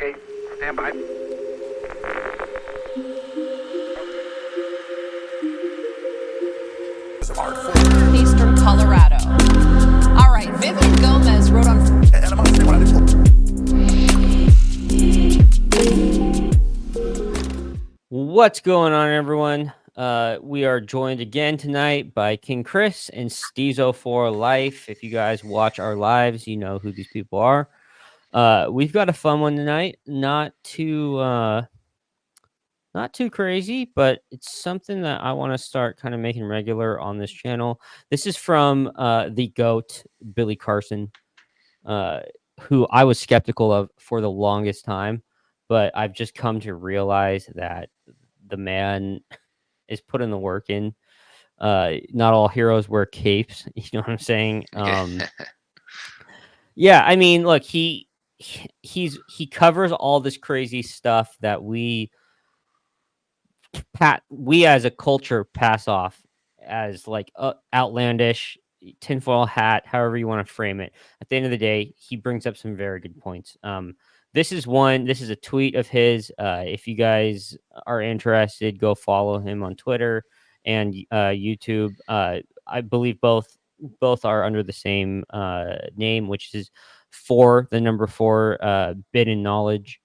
Okay, stand by. He's from Colorado. All right, Vivian Gomez wrote on. What's going on, everyone? We are joined again tonight by King Chris and Steezo for Life. If you guys watch our lives, you know who these people are. We've got a fun one tonight. Not too crazy, but it's something that I want to start kind of making regular on this channel. This is from the GOAT, Billy Carson, uh, who I was skeptical of for the longest time, but I've just come to realize that the man is putting the work in. Not all heroes wear capes. You know what I'm saying? Yeah, I mean, look, he covers all this crazy stuff that we as a culture pass off as like outlandish, tinfoil hat, however you want to frame it. At the end of the day, he brings up some very good points. This is a tweet of his. If you guys are interested, go follow him on Twitter and YouTube. I believe both are under the same name, which is the number 4 bit in knowledge.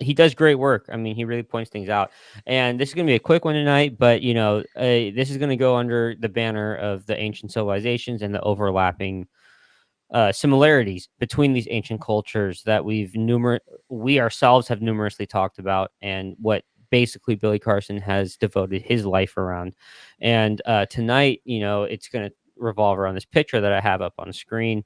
He does great work. I mean, he really points things out. And this is going to be a quick one tonight, but this is going to go under the banner of the ancient civilizations and the overlapping similarities between these ancient cultures that we ourselves have numerously talked about, and what basically Billy Carson has devoted his life around. And tonight, it's going to revolve around this picture that I have up on the screen.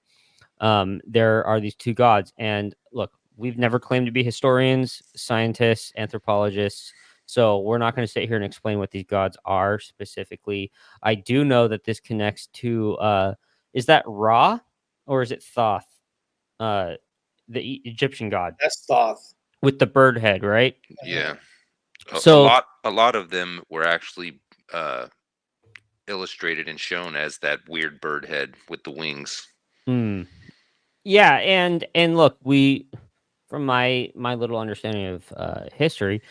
There are these two gods, and look, we've never claimed to be historians, scientists, anthropologists, so we're not going to sit here and explain what these gods are specifically. I do know that this connects to is that Ra or is it Thoth, uh, the Egyptian god That's Thoth. with the bird head, right? Yeah. So A lot of them were actually illustrated and shown as that weird bird head with the wings. yeah, and look, we from my little understanding of history,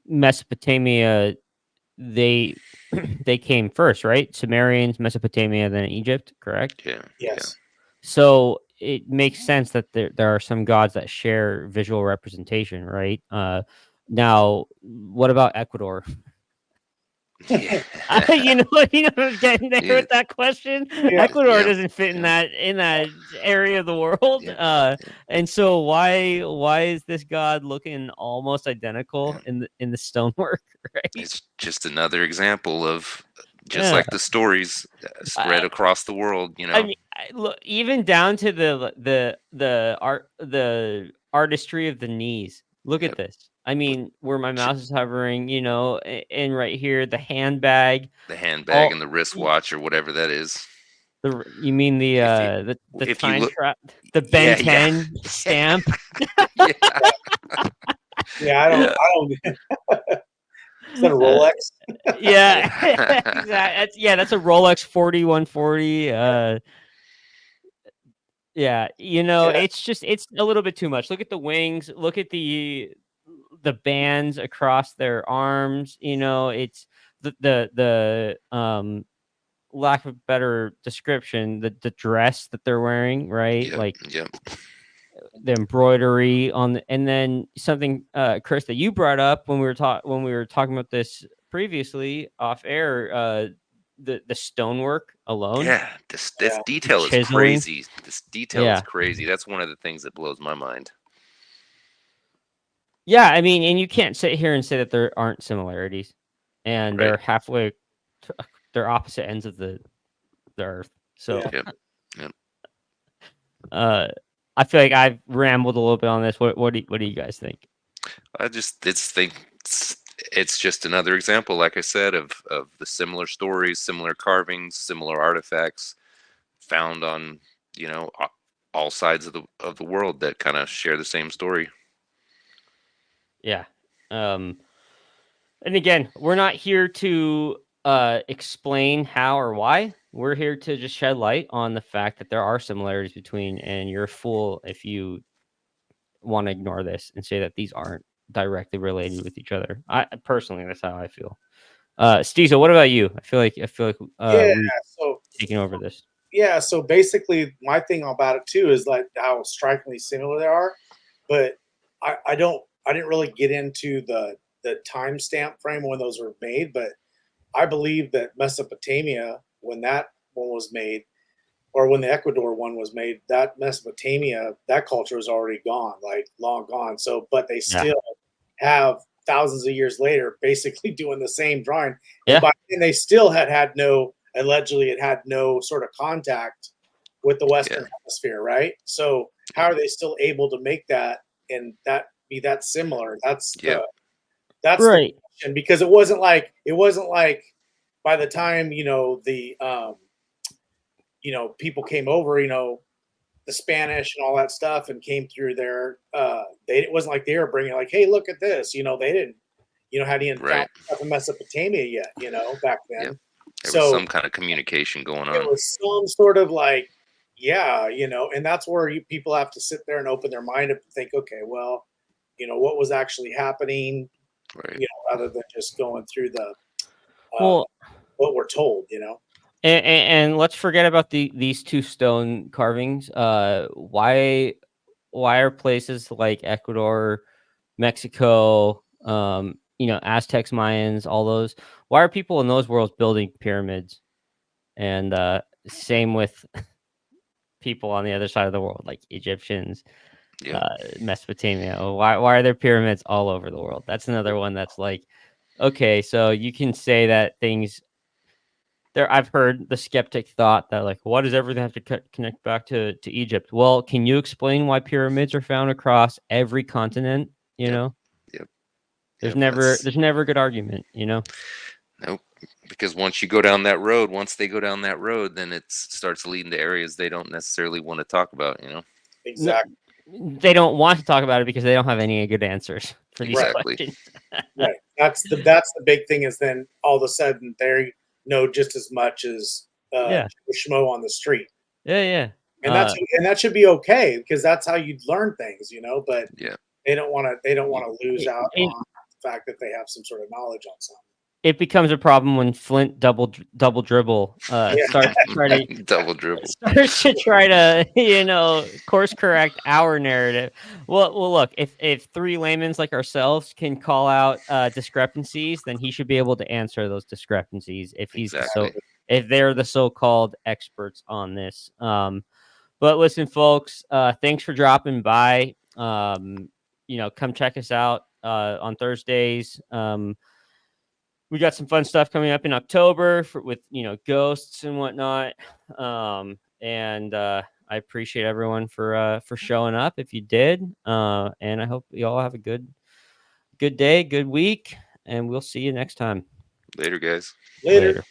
Mesopotamia, they they came first, right? Sumerians, Mesopotamia, then Egypt, correct? Yeah. Yes. So it makes sense that there are some gods that share visual representation, right? Now, what about Ecuador? Yeah. you know who's getting there Yeah. with that question. Yeah. Ecuador Yeah. doesn't fit in that area of the world. Yeah. And so why is this god looking almost identical in the stonework, right? It's just another example of just Yeah. like the stories spread across the world, I mean, look, even down to the artistry of the knees. Look at Yep. this. I mean, where my mouse is hovering, and right here, the handbag. The handbag all- and the wristwatch or whatever that is. You mean the if you time look- trap, the Ben Yeah, yeah. 10 stamp? Yeah. Yeah, I don't. Is that a Rolex? Yeah, exactly. That's a Rolex 4140. Yeah, it's a little bit too much. Look at the wings. Look at the bands across their arms. It's the lack of a better description, the dress that they're wearing, right? Yep. Like Yep. the embroidery and then something, Chris, that you brought up when we were talking about this previously off air. The stonework alone. Yeah, this Yeah. detail is Chiseling. crazy. This detail is Yeah. crazy. That's one of the things that blows my mind. Yeah, I mean, and you can't sit here and say that there aren't similarities, and Right. they're halfway, they're opposite ends of the earth. So, Yeah. Yep. I feel like I've rambled a little bit on this. What do you guys think? I just think it's just another example, like I said, of the similar stories, similar carvings, similar artifacts found on all sides of the world that kind of share the same story. Yeah. And again, we're not here to explain how or why. We're here to just shed light on the fact that there are similarities between, and you're a fool if you want to ignore this and say that these aren't directly related with each other. I personally, that's how I feel. Steve, what about you? I feel like Yeah. we've So taken over this. yeah. So basically, my thing about it too is like how strikingly similar they are, but I don't. I didn't really get into the timestamp frame when those were made, but I believe that Mesopotamia, when that one was made, or when the Ecuador one was made, that Mesopotamia, that culture was already gone, like long gone. So, but they Yeah. still have thousands of years later, basically doing the same drawing. Yeah. And by then, they still had no, allegedly, it had no sort of contact with the Western Hemisphere, right? So, how are they still able to make that and that be that similar? That's the Right. question, because it wasn't like by the time people came over, the Spanish and all that stuff and came through there. It wasn't like they were bringing like, hey, look at this. They didn't, hadn't even found Right. stuff in Mesopotamia yet. Back Yep. then. There was So some kind of communication going it on. was some sort of like, yeah, and that's where people have to sit there and open their mind up and think, okay, well, what was actually happening, Right. rather than just going through the Well, what we're told, and let's forget about these two stone carvings. Why are places like Ecuador, Mexico, Aztecs, Mayans, all those? Why are people in those worlds building pyramids? And same with people on the other side of the world, like Egyptians, Yeah. Mesopotamia. Why are there pyramids all over the world? That's another one that's like, okay, so you can say that things there. I've heard the skeptic thought that like, why does everything have to connect back to Egypt? Well, can you explain why pyramids are found across every continent? Yep. Yep. There's Yep. never a good argument, Nope. Because once you go down that road, once they go down that road, then it starts leading to areas they don't necessarily want to talk about. exactly. They don't want to talk about it because they don't have any good answers for these Exactly. questions. Right. That's the big thing, is then all of a sudden they know just as much as Yeah. schmo on the street, Yeah. and that should be okay, because that's how you learn things, But Yeah. they don't want to lose out it, on the fact that they have some sort of knowledge on something. it becomes a problem when Flint double dribble starts Double dribble. to try to course correct our narrative. Well, look, if three laymen like ourselves can call out discrepancies, then he should be able to answer those discrepancies if he's Exactly. if they're the so-called experts on this. But listen, folks, thanks for dropping by. Come check us out on Thursdays. We got some fun stuff coming up in October with ghosts and whatnot. And I appreciate everyone for showing up if you did. And I hope you all have a good day, good week, and we'll see you next time. Later, guys. Later.